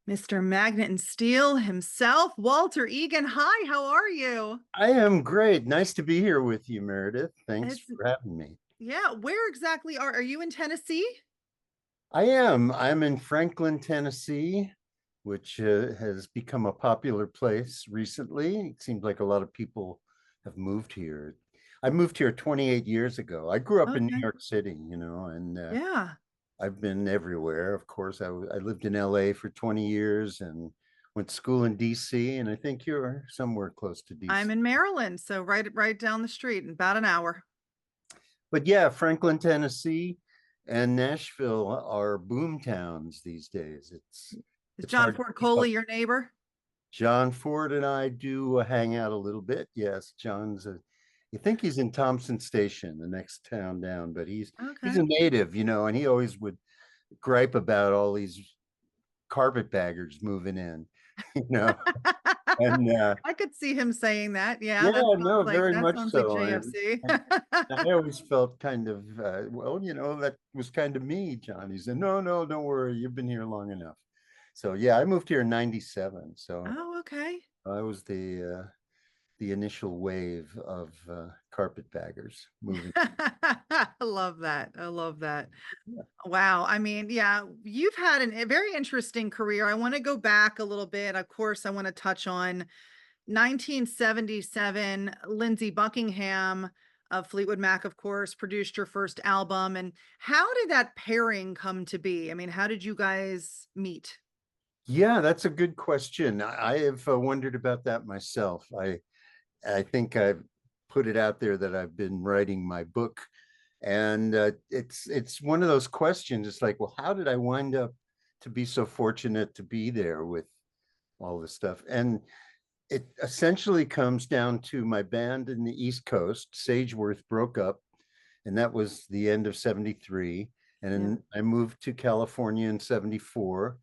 Mr. Magnet and Steel himself, Walter Egan. Hi, how are you? I am great. Nice to be here with you, Meredith. Thanks It's for having me. yeah, where exactly are you in Tennessee? I am. I'm in Franklin, Tennessee, which has become a popular place recently. It seems like a lot of people have moved here. I moved here 28 years ago. I grew up in New Okay. York City, and Yeah. I've been everywhere. Of course, I lived in LA for 20 years and went to school in DC, and I think you're somewhere close to I'm DC. in Maryland, so right down the street in about an hour. But yeah, Franklin, Tennessee, and Nashville are boom towns these days. Is It's John hard to Ford keep Coley up. your neighbor? John Ford and I do hang out a little bit. Yes, you think he's in Thompson Station, the next town down, but he's Okay. a native, and he always would gripe about all these carpetbaggers moving in, you know, and I could see him saying that. Yeah, yeah, no, very that much sounds like so. JFC. I always felt kind of, well, that was kind of me, John. He said, no, no, don't worry. You've been here long enough. So, yeah, I moved here in 97. So Oh, okay. I was the initial wave of carpetbaggers moving. I love that. I love that. Yeah. Wow. I mean, yeah, you've had a very interesting career. I want to go back a little bit. Of course, I want to touch on 1977. Lindsey Buckingham of Fleetwood Mac, of course, produced your first album. And how did that pairing come to be? I mean, how did you guys meet? Yeah, that's a good question. I have wondered about that myself. I think I've put it out there that I've been writing my book, and it's one of those questions. It's like, well, how did I wind up to be so fortunate to be there with all this stuff? And it essentially comes down to my band in the East Coast, Sageworth, broke up, and that was the end of 73. And Yeah. then I moved to California in 74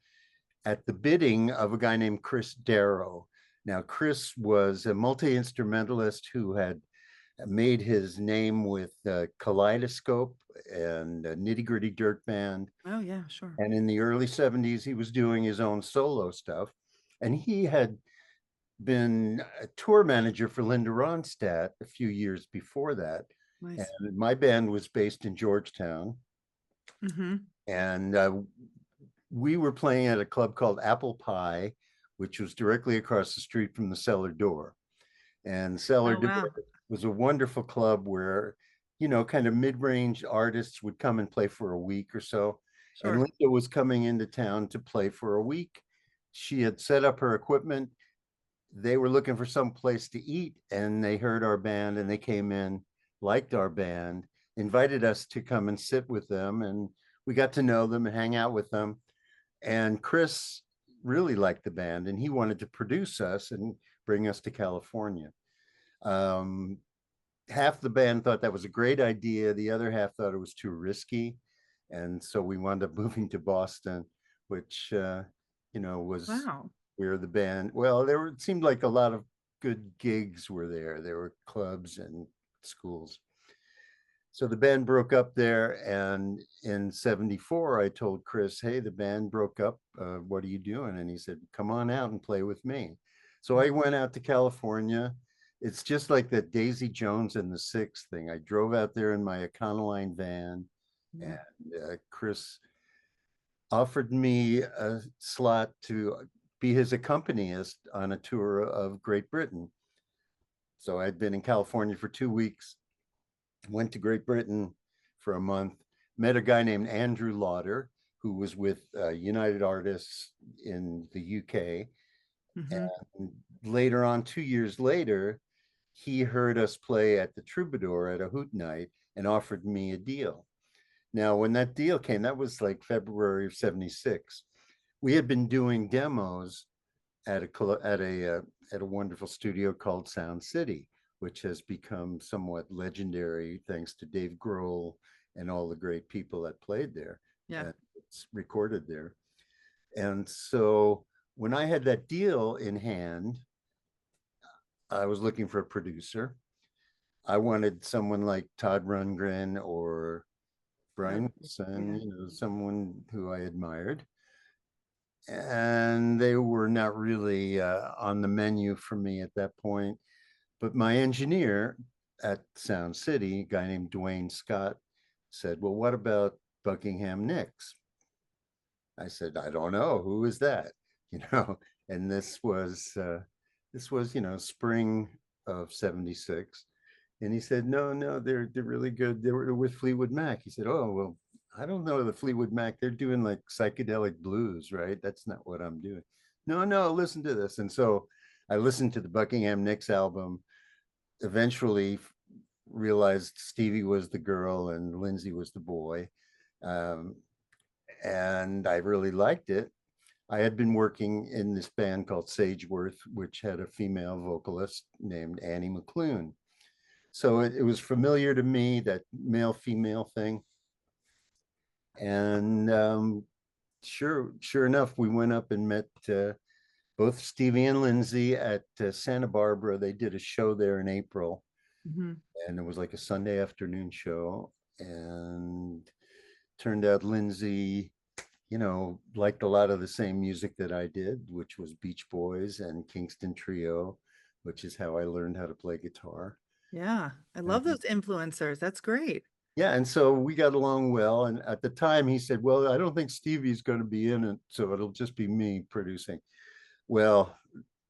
at the bidding of a guy named Chris Darrow. Now, Chris was a multi instrumentalist who had made his name with Kaleidoscope and Nitty Gritty Dirt Band. Oh, yeah, sure. And in the early 70s, he was doing his own solo stuff. And he had been a tour manager for Linda Ronstadt a few years before that. Nice. And my band was based in Georgetown. Hmm. And we were playing at a club called Apple Pie, which was directly across the street from the Cellar Door. And Cellar Oh, Door wow. was a wonderful club where, kind of mid range artists would come and play for a week or so. And Sure. Linda was coming into town to play for a week. She had set up her equipment. They were looking for some place to eat, and they heard our band and they came in, liked our band, invited us to come and sit with them. And we got to know them and hang out with them. And Chris really liked the band and he wanted to produce us and bring us to California. Um, Half the band thought that was a great idea, the other half thought it was too risky. And so we wound up moving to Boston, which, was Wow. where the band, well, it seemed like a lot of good gigs were there. There were clubs and schools. So the band broke up there, and in 74, I told Chris, hey, the band broke up. What are you doing? And he said, come on out and play with me. So I went out to California. It's just like that Daisy Jones and the Six thing. I drove out there in my Econoline van, Yeah. and Chris offered me a slot to be his accompanist on a tour of Great Britain. So I'd been in California for 2 weeks, went to Great Britain for a month, met a guy named Andrew Lauder, who was with United Artists in the UK. Hmm. And later on, 2 years later, he heard us play at the Troubadour at a hoot night and offered me a deal. Now, when that deal came, that was like February of 76. We had been doing demos at a wonderful studio called Sound City, which has become somewhat legendary thanks to Dave Grohl and all the great people that played there. Yeah. And it's recorded there. And so when I had that deal in hand, I was looking for a producer. I wanted someone like Todd Rundgren or Oh, Brian Wilson, yeah. someone who I admired. and they were not really on the menu for me at that point. But my engineer at Sound City, a guy named Dwayne Scott, said, "Well, what about Buckingham Nicks?" I said, "I don't know. Who is that?" You know, and this was spring of '76. And he said, "No, no, they're really good. They were with Fleetwood Mac." He said, "Oh, well, I don't know the Fleetwood Mac. They're doing like psychedelic blues, right? That's not what I'm doing." "No, no, listen to this." And so I listened to the Buckingham Nicks album, eventually realized Stevie was the girl and Lindsey was the boy. Um, and I really liked it. I had been working in this band called Sageworth, which had a female vocalist named Annie McClune. So it was familiar to me, that male female thing. And sure enough, we went up and met both Stevie and Lindsey at Santa Barbara. They did a show there in April, Mhm. and it was like a Sunday afternoon show. And turned out Lindsey, liked a lot of the same music that I did, which was Beach Boys and Kingston Trio, which is how I learned how to play guitar. Yeah, I love And those influencers. That's great. yeah, and so we got along well. And at the time, he said, "Well, I don't think Stevie's going to be in it, so it'll just be me producing." Well,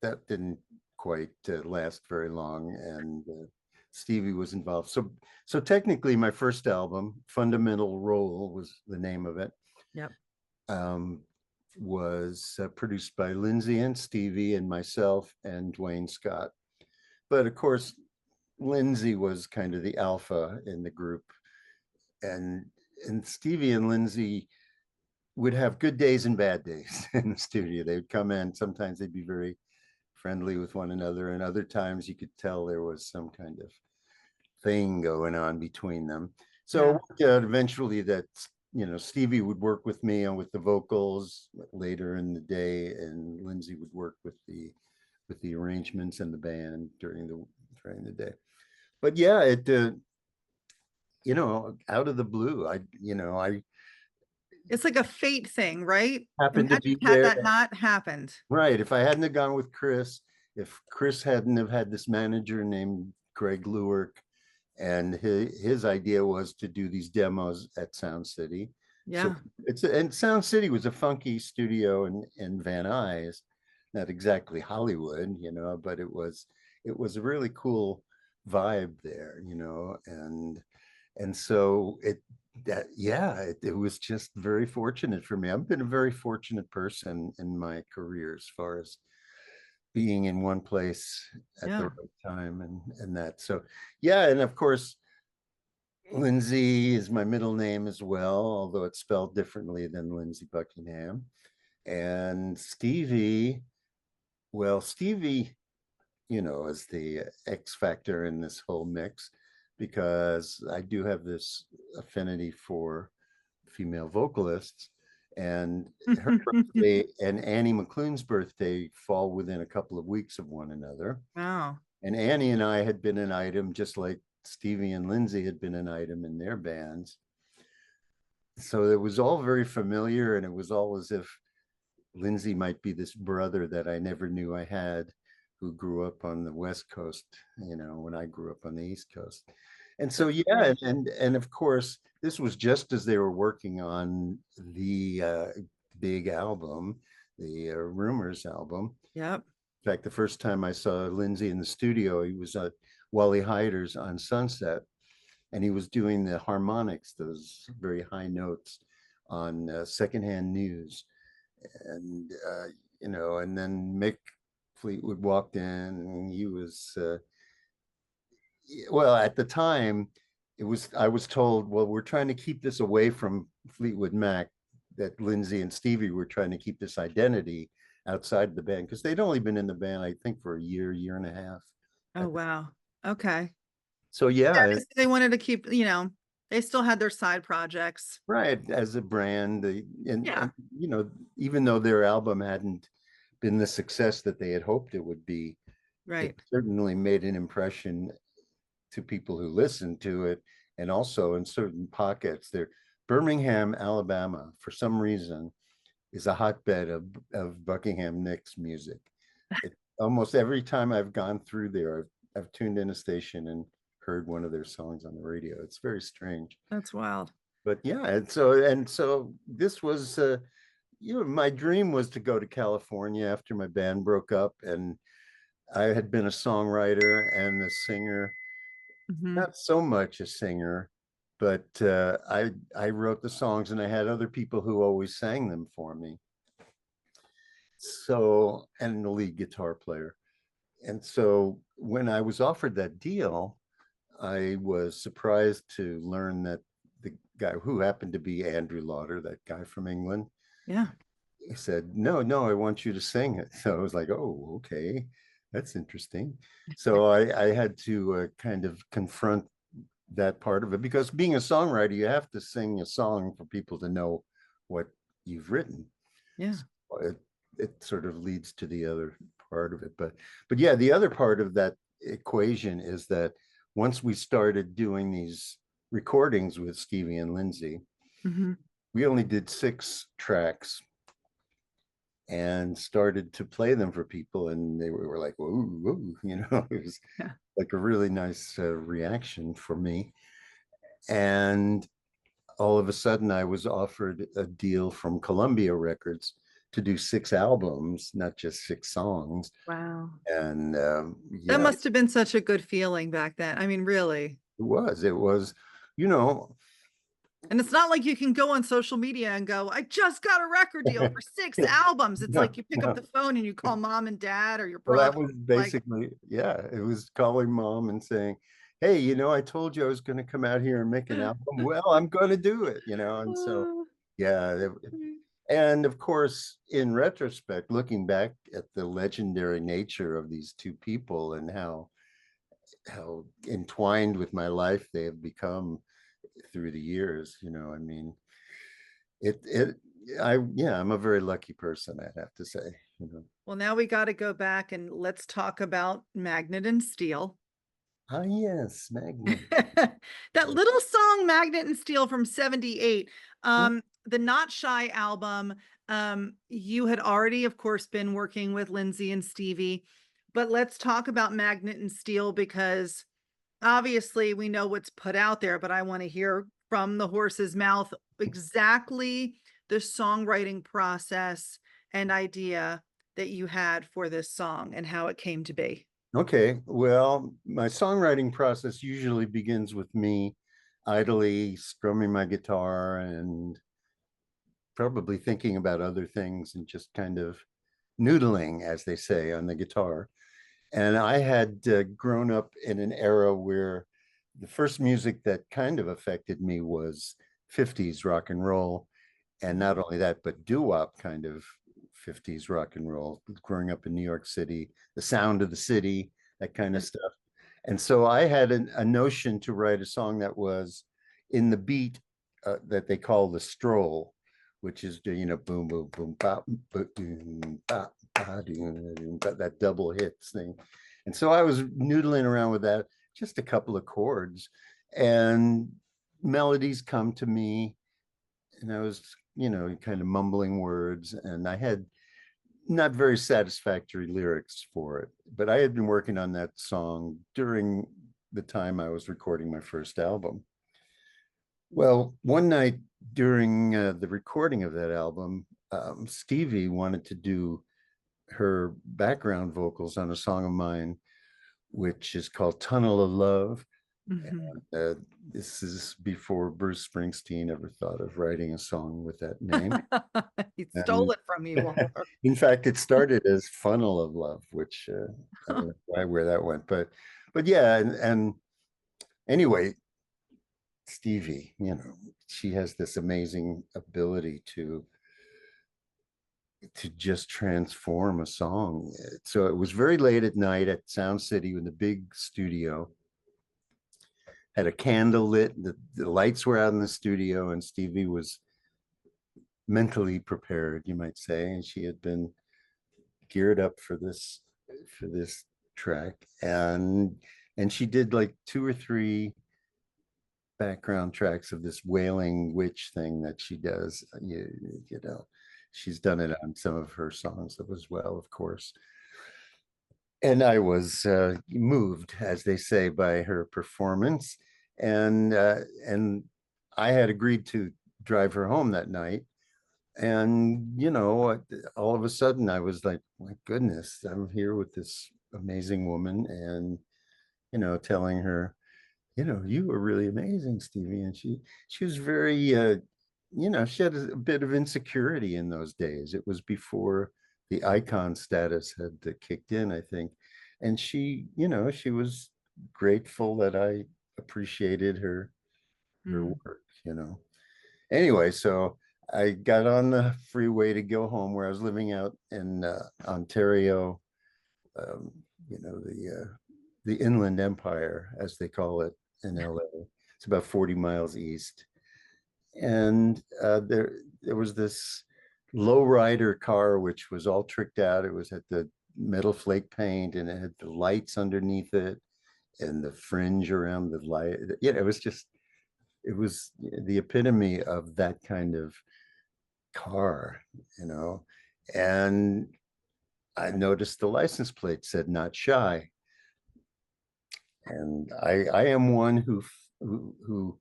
that didn't quite last very long, and Stevie was involved. So technically, my first album, Fundamental Role, was the name of it. Yep. Um, was produced by Lindsey and Stevie and myself and Dwayne Scott. But of course, Lindsey was kind of the alpha in the group, and Stevie and Lindsey would have good days and bad days in the studio. They would come in. Sometimes they'd be very friendly with one another, and other times you could tell there was some kind of thing going on between them. So it Yeah. worked out eventually that Stevie would work with me on with the vocals later in the day, and Lindsey would work with the arrangements and the band during the day. But yeah, it out of the blue, I It's like a fate thing, right? happened to Imagine be had there. that not happened. Right. If I hadn't have gone with Chris, if Chris hadn't have had this manager named Greg Lewerk, and his idea was to do these demos at Sound City. So Yeah. and Sound City was a funky studio in Van Nuys, not exactly Hollywood, but it was a really cool vibe there, and so it was just very fortunate for me. I've been a very fortunate person in my career as far as being in one place at the Yeah. right time, and that. So yeah, and of course Lindsey is my middle name as well, although it's spelled differently than Lindsey Buckingham. And Stevie, well, Stevie, is the X factor in this whole mix, because I do have this affinity for female vocalists, and her birthday and Annie McClune's birthday fall within a couple of weeks of one another. Wow. And Annie and I had been an item, just like Stevie and Lindsey had been an item in their bands. So it was all very familiar, and it was all as if Lindsey might be this brother that I never knew I had, who grew up on the West Coast, when I grew up on the East Coast. And so That's yeah, great. and of course, this was just as they were working on the big album, the Rumors album. Yep. In fact, the first time I saw Lindsey in the studio, he was at Wally Hyder's on Sunset, and he was doing the harmonics, those very high notes on Secondhand News. And, and then Mick Fleetwood walked in, and he was, well, at the time, I was told, well, we're trying to keep this away from Fleetwood Mac, that Lindsey and Stevie were trying to keep this identity outside the band, because they'd only been in the band, I think, for a year and a half. Oh, wow. Okay. So Yeah, yeah, they wanted to keep, they still had their side projects. right, as a brand, Yeah. and even though their album hadn't been the success that they had hoped it would be, it Right. certainly made an impression to people who listened to it, and also in certain pockets there. Birmingham, Alabama, for some reason, is a hotbed of Buckingham Nicks music. It, almost every time I've gone through there, I've tuned in a station and heard one of their songs on the radio. It's very strange. That's wild. But yeah, and so this was my dream was to go to California after my band broke up, and I had been a songwriter and a singer, Mhm. not so much a singer, but I wrote the songs and I had other people who always sang them for me. So, and the lead guitar player. And so when I was offered that deal, I was surprised to learn that the guy who happened to be Andrew Lauder, that guy from England, Yeah. he said, no, no, I want you to sing it. So I was like, oh, okay, that's interesting. So I had to kind of confront that part of it, because being a songwriter, you have to sing a song for people to know what you've written. Yeah. So it sort of leads to the other part of it. But yeah, the other part of that equation is that once we started doing these recordings with Stevie and Lindsey, Mhm. we only did 6 tracks and started to play them for people, and they were like, whoa, whoa, it was Yeah. like a really nice reaction for me. And all of a sudden I was offered a deal from Columbia Records to do 6 albums, not just 6 songs. Wow. And That yeah, it must have been such a good feeling back then. I mean, really. was, you know, And it's not like you can go on social media and go, I just got a record deal for 6 albums. It's no, like you pick up no. the phone and you call mom and dad or your Well, brother. that was Like, basically, yeah, it was calling mom and saying, hey, I told you I was going to come out here and make an album. Well, I'm going to do it, and so, uh, yeah. And of course, in retrospect, looking back at the legendary nature of these two people and how entwined with my life they have become through the years, I mean, it yeah, I'm a very lucky person, I'd have to say. well, now we got to go back and let's talk about Magnet and Steel. Ah, yes, Magnet. That little song Magnet and Steel from 78. The Not Shy album. You had already, of course, been working with Lindsey and Stevie, but let's talk about Magnet and Steel because obviously we know what's put out there, but I want to hear from the horse's mouth exactly the songwriting process and idea that you had for this song and how it came to be. Okay, well, my songwriting process usually begins with me idly strumming my guitar and probably thinking about other things and just kind of noodling, as they say, on the guitar. And I had grown up in an era where the first music that kind of affected me was 50s rock and roll. And not only that, but doo-wop kind of 50s rock and roll, growing up in New York City, the sound of the city, that kind of stuff. And so I had a notion to write a song that was in the beat that they call the stroll, which is, boom, boom, boom, bop, boom, bop, that double hits thing. And so I was noodling around with that, just a couple of chords, and melodies come to me, and I was, kind of mumbling words, and I had not very satisfactory lyrics for it, but I had been working on that song during the time I was recording my first album. Well, one night during the recording of that album, Stevie wanted to do her background vocals on a song of mine, which is called Tunnel of Love. Mhm. Uh, this is before Bruce Springsteen ever thought of writing a song with that name. He stole And it from you, Walter. in fact, it started as Funnel of Love, which I don't know where that went, but yeah, and anyway, Stevie, she has this amazing ability to just transform a song. So it was very late at night at Sound City in the big studio. Had a candle lit, the lights were out in the studio, and Stevie was mentally prepared, you might say, and she had been geared up for this track, and she did like 2 or 3 background tracks of this wailing witch thing that she does, you know She's done it on some of her songs as well, of course. And I was moved, as they say, by her performance, and I had agreed to drive her home that night. And all of a sudden, I was like, "My goodness, I'm here with this amazing woman," and telling her, "You were really amazing, Stevie." And she was very, she had a bit of insecurity in those days. It was before the icon status had kicked in, I think. And she was grateful that I appreciated her Mm. work. Anyway, so I got on the freeway to go home where I was living out in Ontario, um, the Inland Empire, as they call it in LA. It's about 40 miles east. And there was this lowrider car, which was all tricked out. It was had the metal flake paint and it had the lights underneath it and the fringe around the light. It was the epitome of that kind of car, you know. And I noticed the license plate said "not shy," and I am one who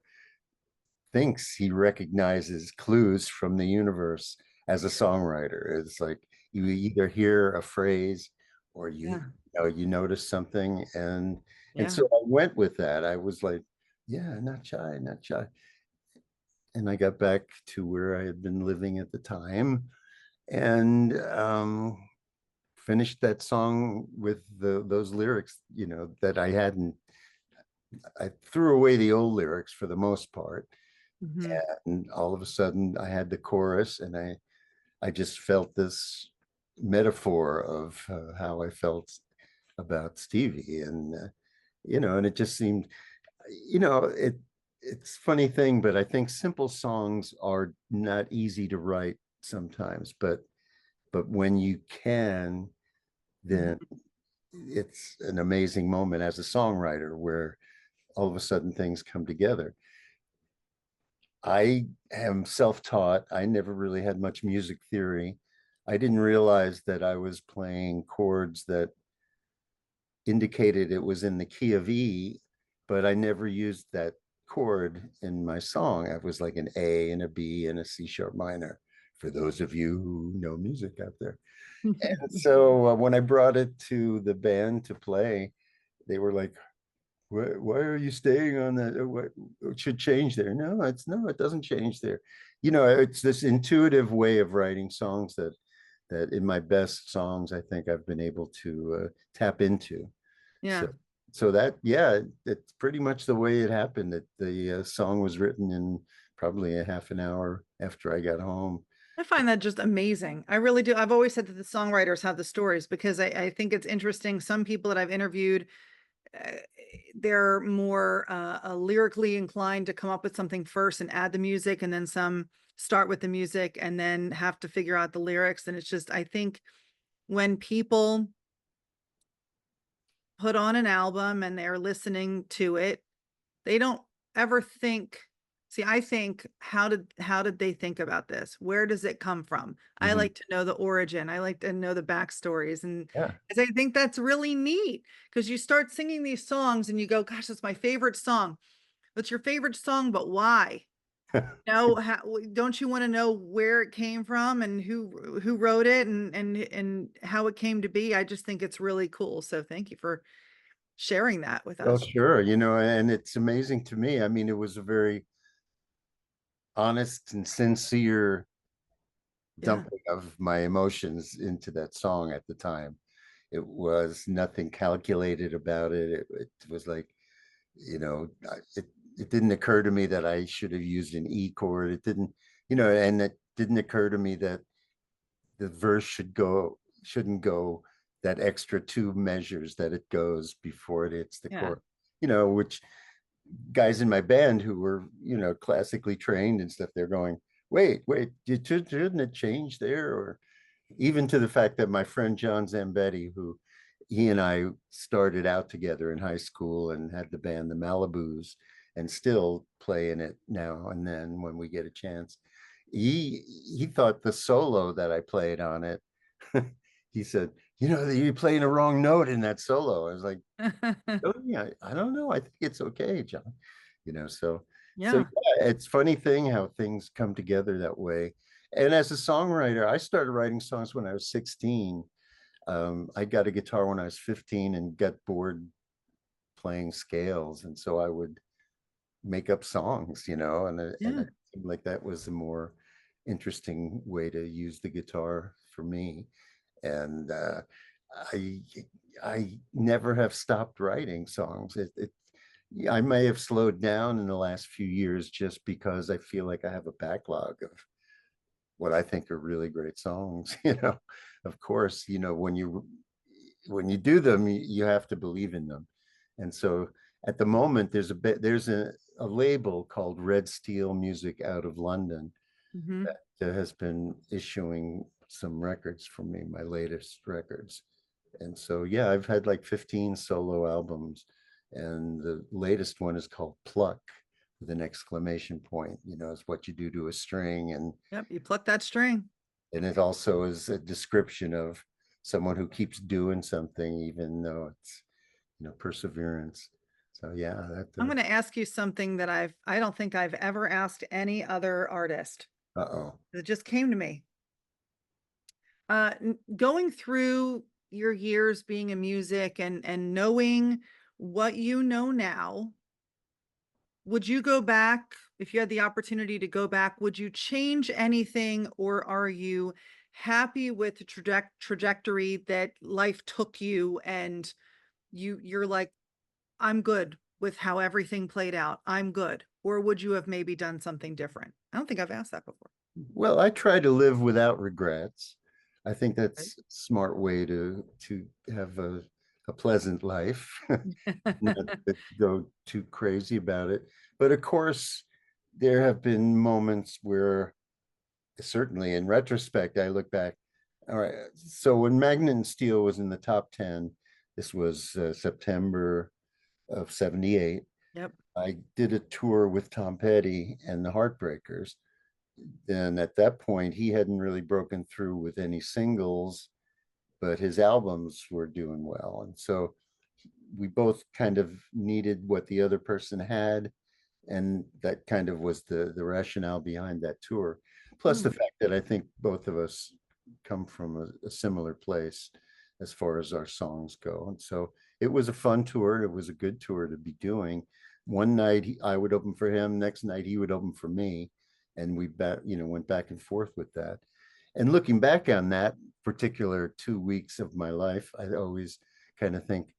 thinks he recognizes clues from the universe as a songwriter. It's like you either hear a phrase or Yeah. you notice something, and Yeah. so I went with that. I was like, yeah, not shy, not shy. And I got back to where I had been living at the time, and finished that song with those lyrics, that I hadn't. I threw away the old lyrics for the most part, Hmm. and all of a sudden I had the chorus, and I just felt this metaphor of how I felt about Stevie, and and it just seemed, it's a funny thing, but I think simple songs are not easy to write sometimes, but when you can, then Hmm. it's an amazing moment as a songwriter where all of a sudden things come together. I am self-taught. I never really had much music theory. I didn't realize that I was playing chords that indicated it was in the key of E, but I never used that chord in my song. I was like an A and a B and a C sharp minor, for those of you who know music out there. And so when I brought it to the band to play, they were like, why are you staying on that? What it should change there? No, it doesn't change there. It's this intuitive way of writing songs that in my best songs, I think I've been able to tap into. Yeah. So, so that, yeah, it's pretty much the way it happened. That the song was written in probably a half an hour after I got home. I find that just amazing. I really do. I've always said that the songwriters have the stories because I think it's interesting. Some people that I've interviewed, uh, they're more lyrically inclined to come up with something first and add the music, and then some start with the music and then have to figure out the lyrics. And it's just, I think when people put on an album and they're listening to it, they don't ever think, see, I think, how did they think about this? Where does it come from? I Mhm. like to know the origin. I like to know the backstories. And Yeah. I think that's really neat because you start singing these songs and you go, gosh, that's my favorite song. What's your favorite song, but why? No, don't you want to know where it came from and who wrote it and how it came to be? I just think it's really cool. So thank you for sharing that with Well, us. sure, and it's amazing to me. I mean, it was a very honest and sincere Yeah. dumping of my emotions into that song at the time. It was nothing calculated about it. It was like, it didn't occur to me that I should have used an E chord. It didn't, and it didn't occur to me that the verse shouldn't go that extra two measures that it goes before it hits the Yeah. chord, which guys in my band who were, classically trained and stuff, they're going, wait, shouldn't it change there? Or even to the fact that my friend John Zambetti, who he and I started out together in high school and had the band the Malibus and still play in it now and then when we get a chance. he thought the solo that I played on it, he said, you know, you're playing a wrong note in that solo. I was like, oh yeah, I don't know. I think it's okay, John. You know, so Yeah. yeah, it's funny thing how things come together that way. And as a songwriter, I started writing songs when I was 16. I got a guitar when I was 15 and got bored playing scales, and so I would make up songs, you know, and Yeah. it seemed like that was a more interesting way to use the guitar for me. And I I never have stopped writing songs. Yeah, I may have slowed down in the last few years just because I feel like I have a backlog of what I think are really great songs. You know, of course, you know, when you do them, you have to believe in them. And so at the moment, there's a label called Red Steel Music out of London Hmm. that has been issuing some records for me, my latest records. And so yeah, I've had like 15 solo albums, and the latest one is called Pluck with an exclamation point. You know, it's what you do to a string, Yep. You pluck that string. and it also is a description of someone who keeps doing something even though it's, you know, perseverance. So yeah, that I'm going to ask you something that I don't think I've ever asked any other artist. uh-oh. It just came to me. Going through your years being in music and knowing what you know now, would you go back if you had the opportunity to go back? Would you change anything, or are you happy with the trajectory that life took you, and you're like, I'm good with how everything played out. I'm good. Or would you have maybe done something different? I don't think I've asked that before. Well, I try to live without regrets. I think Right? that's a smart way to have a pleasant life, not to go too crazy about it. But of course, there have been moments where, certainly in retrospect, I look back. All right, so when Magnet and Steel was in the top 10, this was September of 78. Yep. I did a tour with Tom Petty and the Heartbreakers. Then at that point, he hadn't really broken through with any singles, but his albums were doing well. And so we both kind of needed what the other person had. And that kind of was the rationale behind that tour. Plus the Hmm. fact that I think both of us come from a similar place as far as our songs go. And so it was a fun tour. It was a good tour to be doing. One night I would open for him, next night he would open for me. And you know, went back and forth with that. And looking back on that particular 2 weeks of my life, I always kind of think,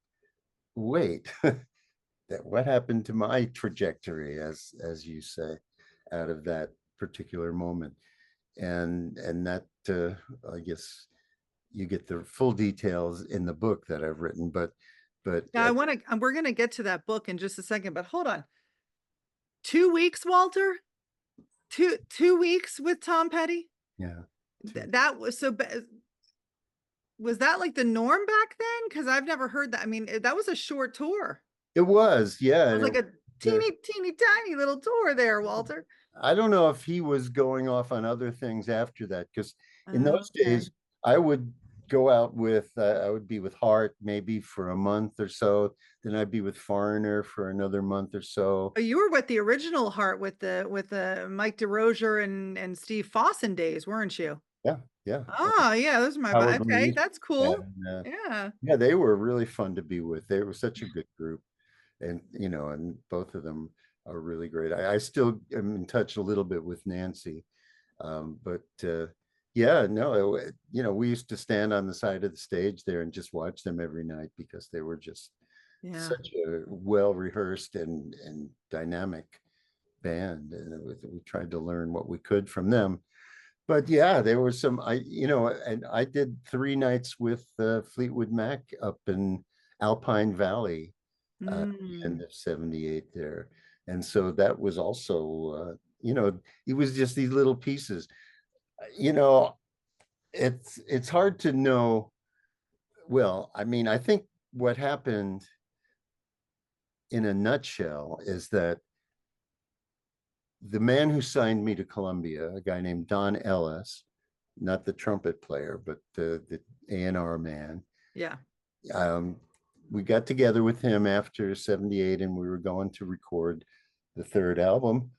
wait, that what happened to my trajectory, as you say, out of that particular moment. And that I guess you get the full details in the book that I've written, but Yeah, I want to, we're going to get to that book in just a second, but hold on. 2 weeks, Walter? Two weeks with Tom Petty? yeah, two. That was so was that like the norm back then? Because I've never heard that. I mean, that was a short tour. It was, yeah, It was and like a the, teeny tiny little tour there, Walter. I don't know if he was going off on other things after that, because in those Okay. days I would go out with I would be with Hart maybe for a month or so, then I'd be with Foreigner for another month or so. Oh, you were with the original Heart with the Mike DeRozier and Steve Fossen days, weren't you? Yeah, yeah. Oh, yeah, those are my Howard okay. Reed, That's cool. and Yeah. yeah, they were really fun to be with. They were such a good group, and you know, and both of them are really great. I still am in touch a little bit with Nancy, but yeah, no, you know, we used to stand on the side of the stage there and just watch them every night because they were just Yeah. such a well rehearsed and dynamic band, and we tried to learn what we could from them. But yeah, there was some you know, and I did 3 nights with Fleetwood Mac up in Alpine Valley at the end Mm. of 78 there. And so that was also you know, it was just these little pieces. You know, it's hard to know. Well, I mean, I think what happened in a nutshell is that the man who signed me to Columbia, a guy named Don Ellis, not the trumpet player, but the A&R man. Yeah. Um, we got together with him after 78 and we were going to record the third album.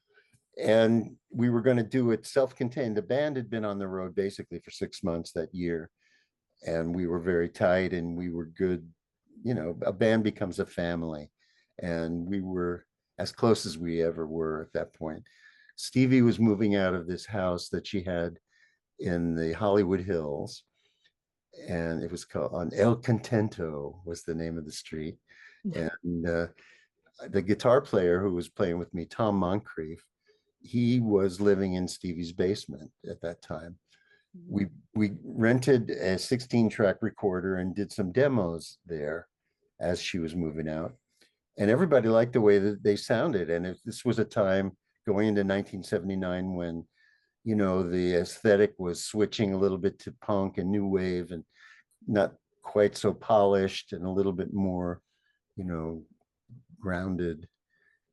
And we were going to do it self-contained. The band had been on the road basically for 6 months that year. And we were very tight and we were good. You know, a band becomes a family. And we were as close as we ever were at that point. Stevie was moving out of this house that she had in the Hollywood Hills, and it was called on El Contento was the name of the street. And the guitar player who was playing with me, Tom Moncrief, he was living in Stevie's basement at that time. We rented a 16-track recorder and did some demos there as she was moving out. And everybody liked the way that they sounded. And if this was a time going into 1979 when, you know, the aesthetic was switching a little bit to punk and new wave and not quite so polished and a little bit more, you know, grounded.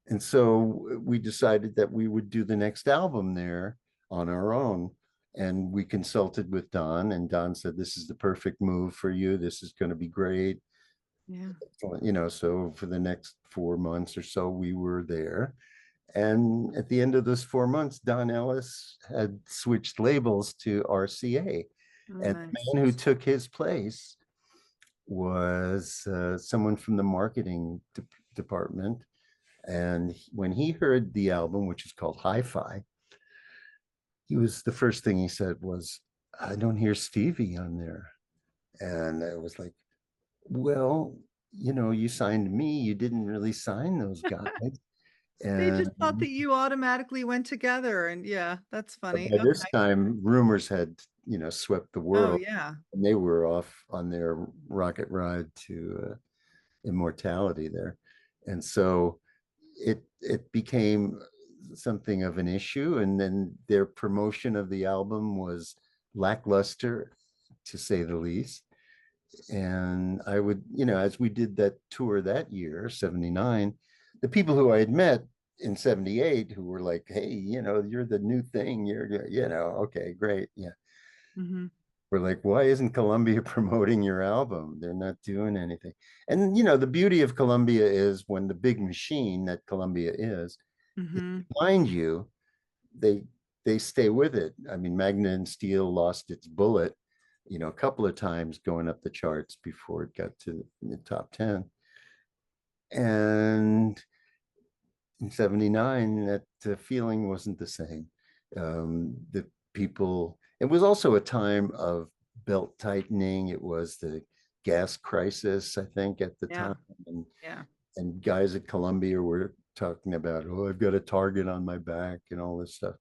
And so we decided that we would do the next album there on our own. And we consulted with Don, and Don said, "This is the perfect move for you. This is going to be great." Yeah. You know, so for the next 4 months or so, we were there. And at the end of those 4 months, Don Ellis had switched labels to RCA. Oh, And the nice. man who took his place was someone from the marketing department. And when he heard the album, which is called Hi-Fi, he was the first thing he said was, "I don't hear Stevie on there." And I was like, well, you know, you signed me, you didn't really sign those guys. They And just thought that you automatically went together, and yeah, that's funny. by this Okay. time, rumors had, you know, swept the Oh, world, yeah. and they were off on their rocket ride to immortality there. And so it became something of an issue. And then their promotion of the album was lackluster, to say the least. And I would, you know, as we did that tour that year, 79, the people who I had met in 78 who were like, "Hey, you know, you're the new thing. You're, you know, okay, great. Yeah." Hmm. We're like, "Why isn't Columbia promoting your album? They're not doing anything." And, you know, the beauty of Columbia is when the big machine that Columbia is Hmm. behind you, they they stay with it. I mean, Magnet and Steel lost its bullet, you know, a couple of times going up the charts before it got to the top 10. And in 79, that feeling wasn't the same. The people, it was also a time of belt tightening. It was the gas crisis, I think, at the Yeah. time. And, Yeah. and guys at Columbia were talking about, "Oh, I've got a target on my back," and all this stuff.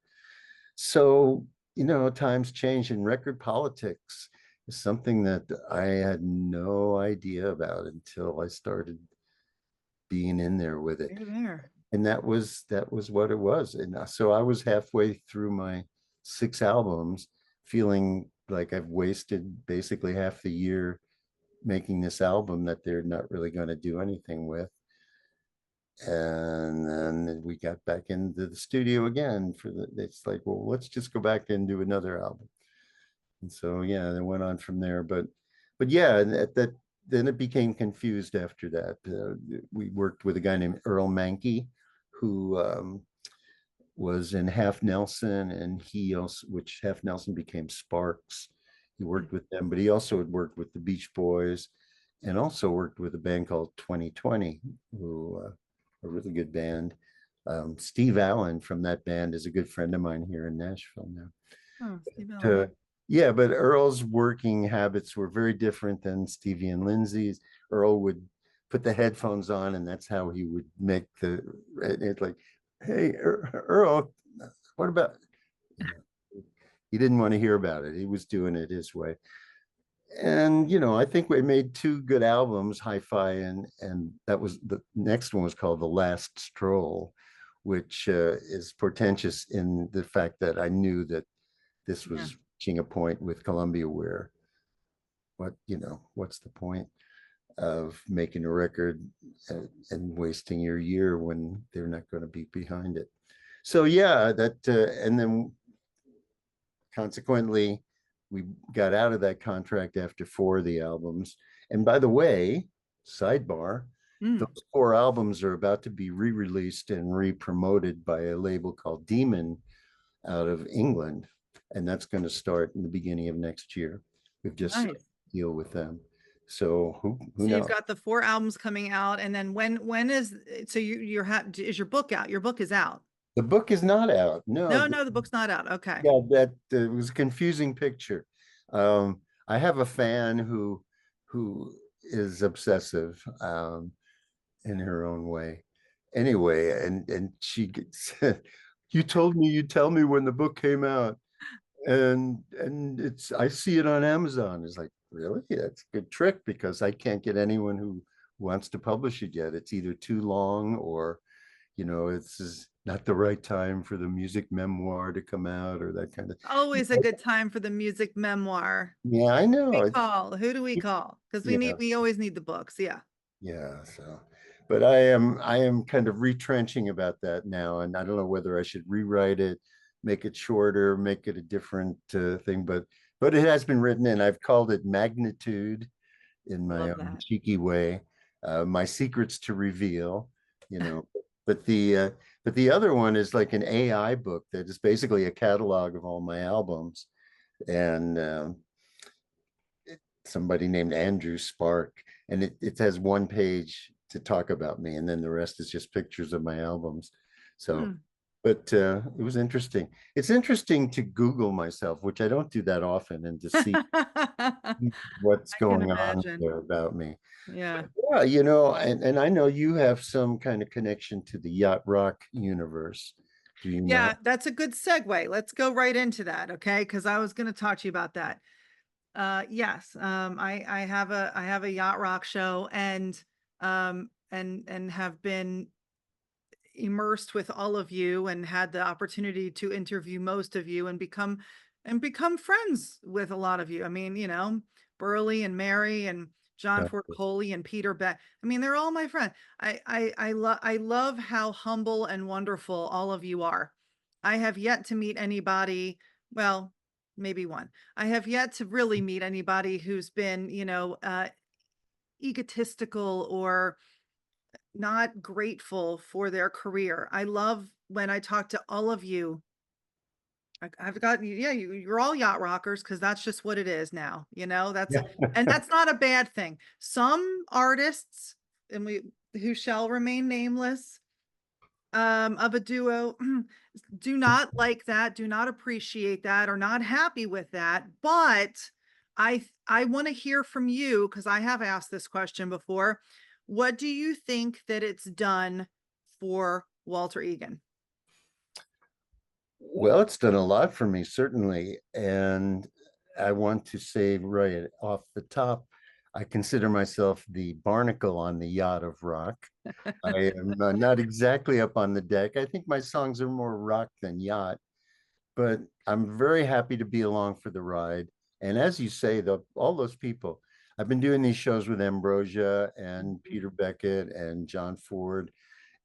So, you know, times change, and record politics is something that I had no idea about until I started being in there with it. You're there. And that was what it was. And so I was halfway through my 6 albums feeling like I've wasted basically half the year making this album that they're not really going to do anything with. And then we got back into the studio again for it's like, well, let's just go back and do another album. And so, yeah, they went on from there. But yeah, and at that, then it became confused after that. We worked with a guy named Earl Mankey, who was in Half Nelson, and he also, which Half Nelson became Sparks. He worked with them, but he also had worked with the Beach Boys, and also worked with a band called 2020, who a really good band. Steve Allen from that band is a good friend of mine here in Nashville now. Oh, Steve Allen. To, yeah, but Earl's working habits were very different than Stevie and Lindsey's. Earl would put the headphones on, and that's how he would make the. It's like, "Hey, Earl, what about?" You know, he didn't want to hear about it. He was doing it his way. And, you know, I think we made 2 good albums, Hi-Fi, and that was the next one was called The Last Stroll, which is portentous in the fact that I knew that this Yeah. was reaching a point with Columbia where what, you know, what's the point of making a record and wasting your year when they're not going to be behind it. So yeah, that and then consequently, we got out of that contract after four of the albums. And by the way, sidebar, Mm, those four albums are about to be re-released and re-promoted by a label called Demon out of England, and that's going to start in the beginning of next year. We've just nice. deal with them. So who So you've knows? got the four albums coming out, and then when is so is your book out? Your book is out. The book is not out. No, No, no, the book's not out. Okay. yeah, that was a confusing picture. I have a fan who is obsessive in her own way. Anyway, and she gets, you told me you'd tell me when the book came out, and it's I see it on Amazon. It's like, really? That's a good trick because I can't get anyone who wants to publish it yet. It's either too long or it's is not the right time for the music memoir to come out or that kind of. Always a good time for the music memoir. Yeah, I know. We It's call. Who do we call? Because yeah, we always need the books. Yeah. yeah. So, but I am kind of retrenching about that now, and I don't know whether I should rewrite it, make it shorter, make it a different thing. But it has been written, and I've called it Magnitude in my Love own that. cheeky way. My secrets to reveal, you know. But the other one is like an AI book that is basically a catalog of all my albums, and somebody named Andrew Spark, and it has one page to talk about me, and then the rest is just pictures of my albums. So, Hmm. but it was interesting. It's interesting to Google myself, which I don't do that often, and to see I what's can going on imagine. there about me. Yeah. Yeah, and I know you have some kind of connection to the yacht rock universe. Do you not? Yeah, that's a good segue. Let's go right into that, okay? Because I was going to talk to you about that. Yes, I have a yacht rock show, and have been immersed with all of you and had the opportunity to interview most of you and become friends with a lot of you. I mean, Burley and Mary and John Yeah. Ford Coley and Peter Beck. I mean, they're all my friends. I love how humble and wonderful all of you are. I have yet to meet anybody, well, maybe one. I have yet to really meet anybody who's been, egotistical or not grateful for their career. I love when I talk to all of you. I've got, yeah, you're all yacht rockers because that's just what it is now. Yeah. And that's not a bad thing. Some artists, and who shall remain nameless, of a duo, do not like that, do not appreciate that, or not happy with that. But I want to hear from you because I have asked this question before. What do you think that it's done for Walter Egan? Well, it's done a lot for me, certainly. And I want to say right off the top, I consider myself the barnacle on the yacht of rock. I am not exactly up on the deck. I think my songs are more rock than yacht, but I'm very happy to be along for the ride. And as you say, all those people, I've been doing these shows with Ambrosia and Mhm. Peter Beckett and John Ford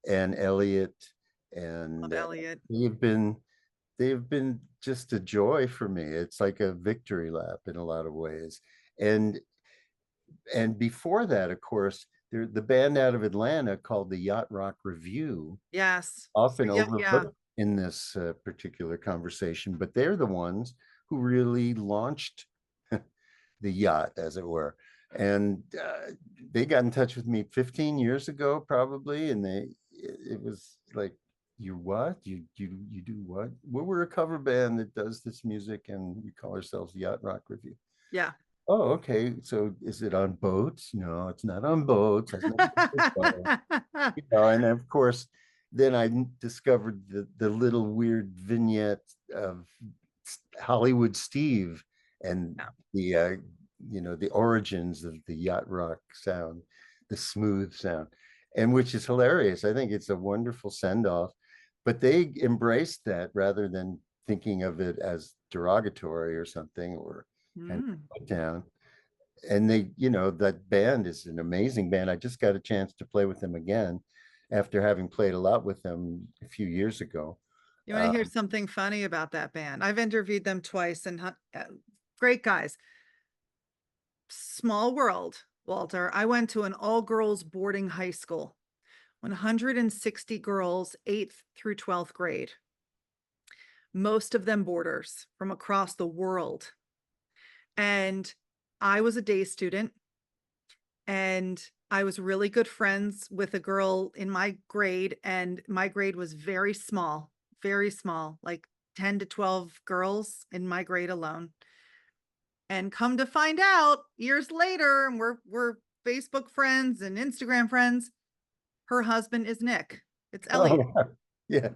and Elliot, and Love Elliot. they've been they've been just a joy for me. It's like a victory lap in a lot of ways. And and before that, of course, the band out of Atlanta called the Yacht Rock Review, Yes. often Yeah, yeah. overlooked in this particular conversation, but they're the ones who really launched the yacht, as it were. And they got in touch with me 15 years ago, probably, and it was like, you what? You do what? Well, we're a cover band that does this music, and we call ourselves Yacht Rock Review. Yeah. Oh, okay. So is it on boats? No, it's not on boats. Has nothing to do with boats. And of course, then I discovered the little weird vignette of Hollywood Steve and Yeah. the the origins of the yacht rock sound, the smooth sound, and which is hilarious. I think it's a wonderful send off, but they embraced that rather than thinking of it as derogatory or something or kind of Mm. put down. And that band is an amazing band. I just got a chance to play with them again after having played a lot with them a few years ago. You want to hear something funny about that band? I've interviewed them twice and great guys. Small world, Walter. I went to an all girls boarding high school, 160 girls, 8th through 12th grade, most of them boarders from across the world. And I was a day student, and I was really good friends with a girl in my grade, and my grade was very small, like 10 to 12 girls in my grade alone. And come to find out years later, and we're Facebook friends and Instagram friends, her husband is Nick. It's Elliot. Oh, yeah.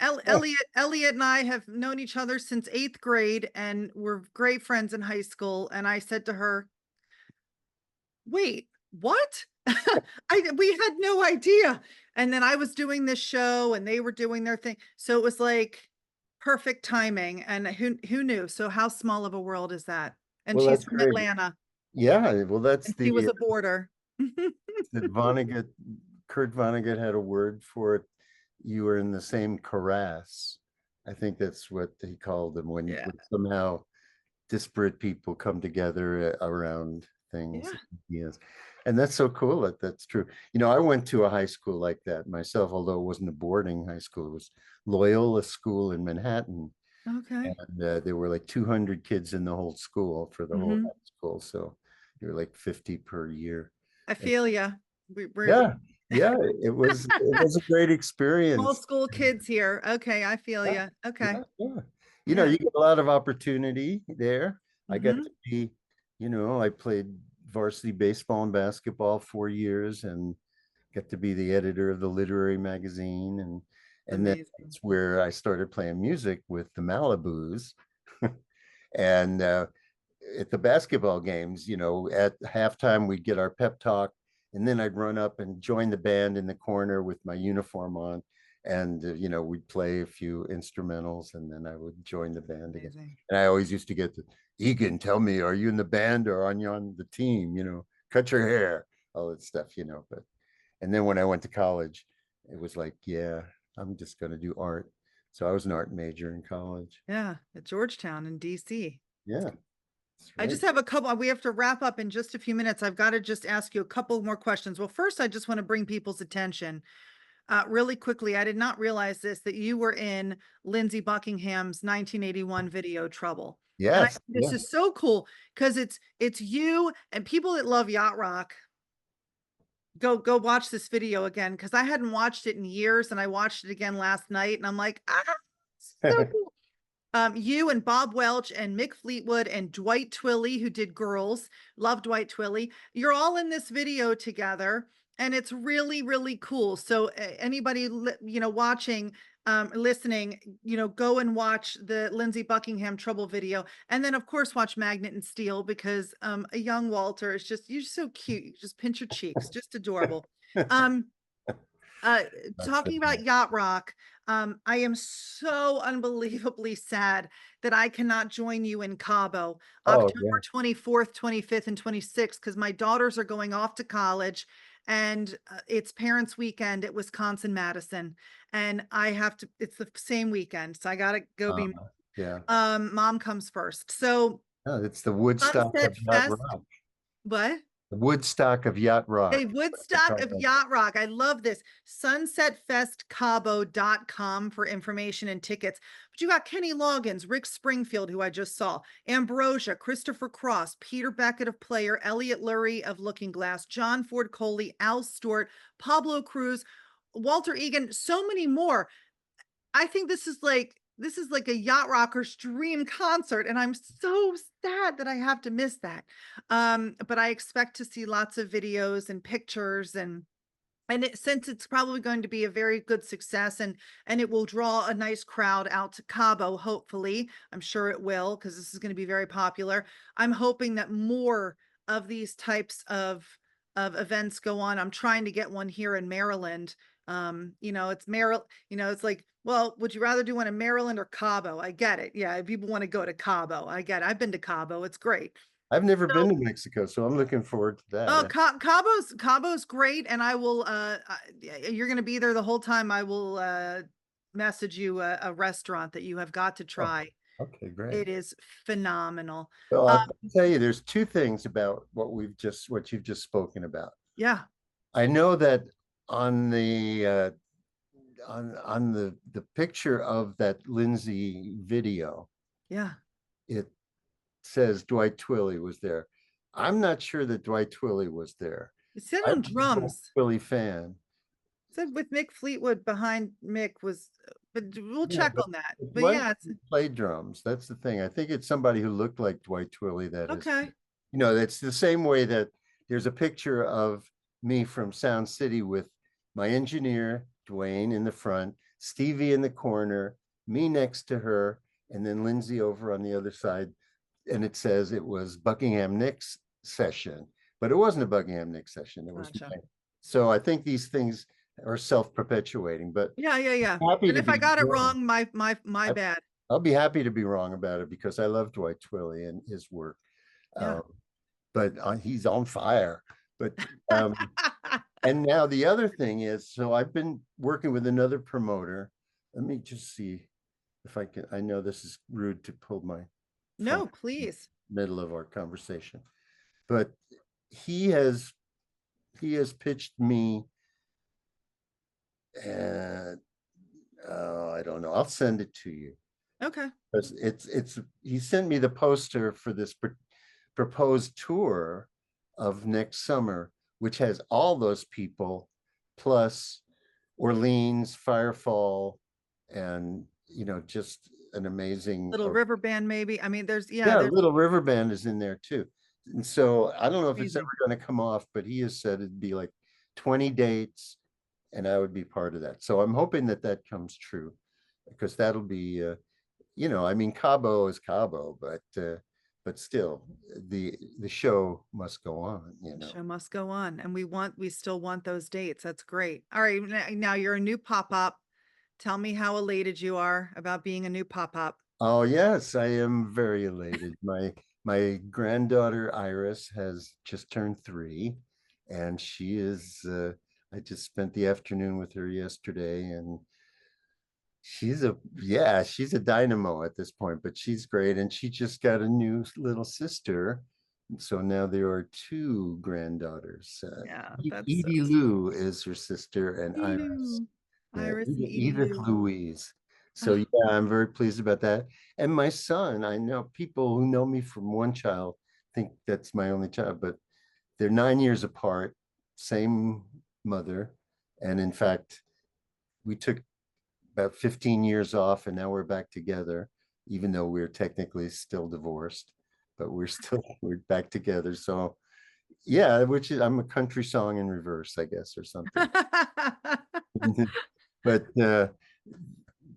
Elliot and I have known each other since 8th grade, and we're great friends in high school. And I said to her, wait, what? We had no idea. And then I was doing this show and they were doing their thing. So it was like perfect timing. And who knew? So how small of a world is that? And Well, she's that's from great. Atlanta, Yeah, well, that's and she was the a boarder. that Vonnegut, Kurt Vonnegut had a word for it. You were in the same caress. I think that's what he called them when Yeah. somehow disparate people come together around Yeah. things. Yes. And that's so cool that that's true. You know, I went to a high school like that myself, although it wasn't a boarding high school. It was Loyola School in Manhattan. Okay. And there were like 200 kids in the whole school for the whole Hmm. high school. So you were like 50 per year. I And feel ya. We're yeah, yeah, it was a great all experience. school kids here. Okay. I feel Yeah, ya. Okay. yeah, yeah. You know, Yeah. you get a lot of opportunity there. I got Hmm. to be, I played varsity baseball and basketball 4 years and got to be the editor of the literary magazine. And then Amazing. that's where I started playing music with the Malibus. And at the basketball games, at halftime, we'd get our pep talk. And then I'd run up and join the band in the corner with my uniform on. And, we'd play a few instrumentals and then I would join the band again. Amazing. And I always used to get to, Egan, tell me, are you in the band or are you on the team? Cut your hair, all that stuff. And then when I went to college, it was like, yeah, I'm just going to do art. So I was an art major in college. Yeah. At Georgetown in DC. Yeah, that's I right. just have a couple, we have to wrap up in just a few minutes. I've got to just ask you a couple more questions. Well, first, I just want to bring people's attention really quickly. I did not realize this, that you were in Lindsey Buckingham's 1981 video Trouble. And Yes, this yeah. is so cool because it's you and people that love yacht rock. Go watch this video again because I hadn't watched it in years, and I watched it again last night, and I'm like, so cool. You and Bob Welch and Mick Fleetwood and Dwight Twilley, who did Girls, love Dwight Twilley. You're all in this video together, and it's really, really cool. So anybody, watching, listening, go and watch the Lindsey Buckingham Trouble video. And then of course, watch Magnet and Steel because a young Walter is you're so cute. You just pinch your cheeks, just adorable. Um, uh That's the Talking about yacht rock, I am so unbelievably sad that I cannot join you in Cabo Oh, October yeah. 24th, 25th, and 26th because my daughters are going off to college, and it's parents weekend at Wisconsin Madison, and I have to, it's the same weekend, so I gotta go Uh, be yeah. mom comes first. So It's the Woodstock Sunset of yacht Fest. rock. What? The Woodstock of yacht A rock. Woodstock of yacht rock. I love this. Sunsetfestcabo.com for information and tickets. But you got Kenny Loggins, Rick Springfield, who I just saw, Ambrosia, Christopher Cross, Peter Beckett of Player, Elliot Lurie of Looking Glass, John Ford Coley, Al Stewart, Pablo Cruz, Walter Egan, so many more. I think this is like a yacht rocker's dream concert, and I'm so sad that I have to miss that. But I expect to see lots of videos and pictures, and since it's probably going to be a very good success, and it will draw a nice crowd out to Cabo, hopefully. I'm sure it will because this is going to be very popular. I'm hoping that more of these types of events go on. I'm trying to get one here in Maryland. It's Maryland, it's like, well, would you rather do one in Maryland or Cabo? I get it. Yeah, if people want to go to Cabo, I get it. I've been to Cabo. It's great. I've never been So, to Mexico, so I'm looking forward to oh, that. Cabo's great, and I will. You're going to be there the whole time. I will message you a restaurant that you have got to Oh, try. okay, great. It is phenomenal. Well, Um, I'll tell you, there's two things about what you've just spoken about. yeah, I know that on the on the picture of that Lindsey video, yeah. it says Dwight Twilley was there. I'm not sure that Dwight Twilley was there. It said I'm on a Dwight drums. Twilley fan. It said with Mick Fleetwood behind Mick was, but we'll Yeah, check on that. but But Dwight yeah, it's played drums. That's the thing. I think it's somebody who looked like Dwight Twilley that is, okay. it's the same way that there's a picture of me from Sound City with my engineer, Dwayne, in the front, Stevie in the corner, me next to her, and then Lindsey over on the other side. And it says it was Buckingham Nicks session, but it wasn't a Buckingham Nicks session. It was Gotcha. mine. So I think these things are self-perpetuating, but Yeah, yeah, yeah. happy And to if I be got it wrong. wrong, my I, bad. I'll be happy to be wrong about it because I love Dwight Twilley and his work. Yeah. Um, but he's on fire. But and now the other thing is, so I've been working with another promoter. Let me just see if I can. I know this is rude to pull my phone No, in the please. middle of our conversation, but he has he has pitched me, and I don't know. I'll send it to you. Okay. It's he sent me the poster for this proposed tour of next summer, which has all those people plus Orleans, Firefall, and just an amazing. Little River Band, maybe. I mean, Yeah, there's Little River Band is in there too. And so I don't know if it's ever amazing. going to come off, but he has said it'd be like 20 dates, and I would be part of that. So I'm hoping that that comes true because that'll be I mean, Cabo is Cabo, but still, the show must go on. The show must go on, and we still want those dates. That's great. All right, now you're a new pop-up. Tell me how elated you are about being a new pop-up. Oh yes, I am very elated. My granddaughter Iris has just turned 3, and she is. I just spent the afternoon with her yesterday, and she's a dynamo at this point, but she's great. And she just got a new little sister. So now there are two granddaughters. Yeah, that's so Edie sweet. Lou is her sister, and Edie Iris. Lou. Yeah, Iris and Edie Edith Lou. Louise. So Ah, yeah, I'm very pleased about that. And my son, I know people who know me from one child think that's my only child, but they're 9 years apart, same mother. And in fact, we took about 15 years off and now we're back together, even though we're technically still divorced, but we're back together. So yeah, which is I'm a country song in reverse, I guess, or something. But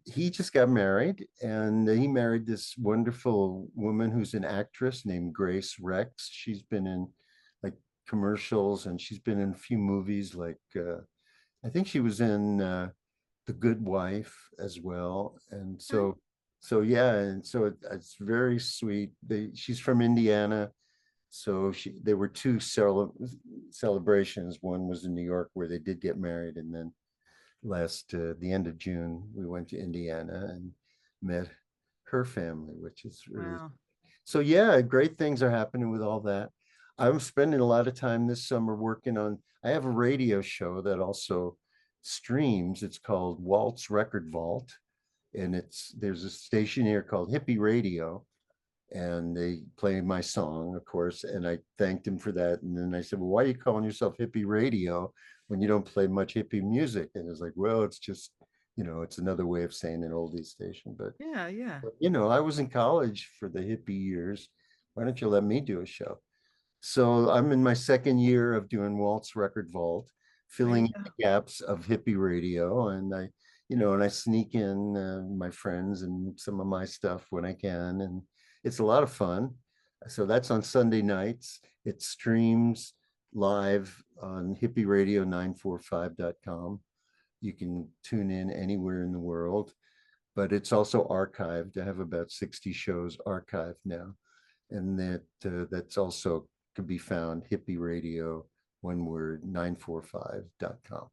he just got married and he married this wonderful woman who's an actress named Grace Rex. She's been in like commercials and she's been in a few movies like I think she was in The Good Wife as well. And okay. so yeah, and so it's very sweet. She's from Indiana. So there were two celebrations. One was in New York where they did get married, and then the end of June, we went to Indiana and met her family, which is really Wow. so. Yeah, great things are happening with all that. I'm spending a lot of time this summer working on. I have a radio show that also streams. It's called Walt's Record Vault, and there's a station here called Hippie Radio, and they play my song, of course, and I thanked him for that. And then I said, well, why are you calling yourself Hippie Radio when you don't play much hippie music? And it's like, well, it's just, it's another way of saying an oldie station. But, Yeah, yeah. I was in college for the hippie years. Why don't you let me do a show? So I'm in my second year of doing Walt's Record Vault, There filling you in go. the gaps of hippie radio. And I sneak in my friends and some of my stuff when I can. And it's a lot of fun. So that's on Sunday nights. It streams live on hippieradio945.com. You can tune in anywhere in the world, but it's also archived. I have about 60 shows archived now. And that's also could be found hippie radio, one word, 945.com.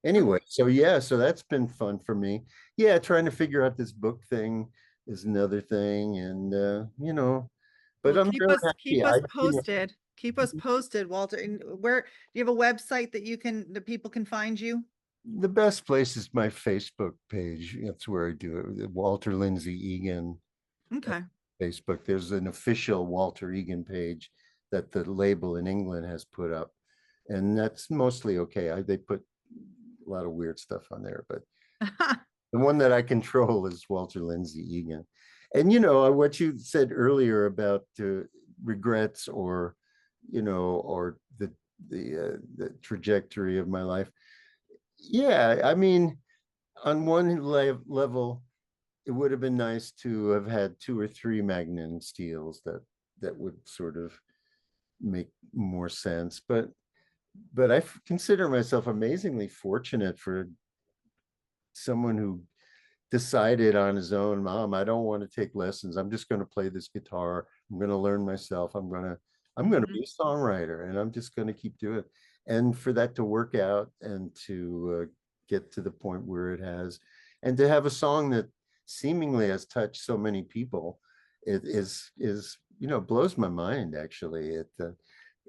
Anyway, so yeah, so that's been fun for me. Yeah, trying to figure out this book thing is another thing, and but Well, I'm keep really us happy. keep us posted. Keep us posted, Walter. And where do you have a website that that people can find you? The best place is my Facebook page. That's where I do it. Walter Lindsey Egan Okay. Facebook. There's an official Walter Egan page that the label in England has put up, and that's mostly okay. They put a lot of weird stuff on there, but the one that I control is Walter Lindsey Egan. And what you said earlier about regrets, or or the trajectory of my life. Yeah, I mean, on one level, it would have been nice to have had two or three Magnan steels that would sort of make more sense. But I consider myself amazingly fortunate for someone who decided on his own, Mom, I don't want to take lessons. I'm just going to play this guitar. I'm going to learn myself. I'm going to Mhm. be a songwriter, and I'm just going to keep doing it. And for that to work out, and to get to the point where it has, and to have a song that seemingly has touched so many people, it is blows my mind, actually.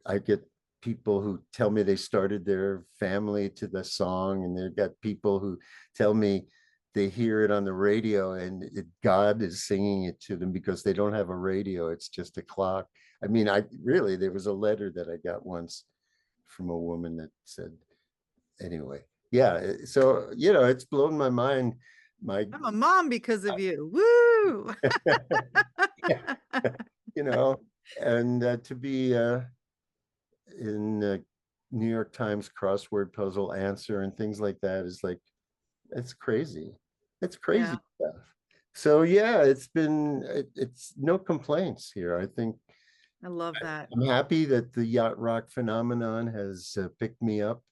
I get people who tell me they started their family to the song, and they've got people who tell me they hear it on the radio, and God is singing it to them because they don't have a radio. It's just a clock. I mean, there was a letter that I got once from a woman that said, anyway, yeah. So, it's blown my mind. My, I'm a mom because of you. Woo! yeah, you know, and to be in New York Times crossword puzzle answer and things like that is like, it's crazy. It's crazy Yeah, stuff. So yeah, it's no complaints here. I think I love that. I'm happy that the yacht rock phenomenon has picked me up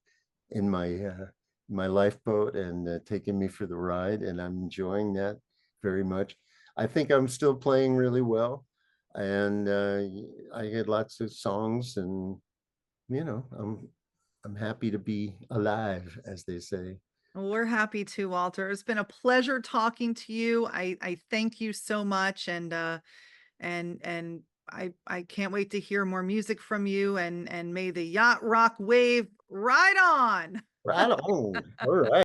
in my lifeboat, and taken me for the ride, and I'm enjoying that very much. I think I'm still playing really well, and I had lots of songs, and I'm happy to be alive, as they say. Well, we're happy to, Walter. It's been a pleasure talking to you. I thank you so much, and I can't wait to hear more music from you, and may the yacht rock wave ride on. Right on. All right.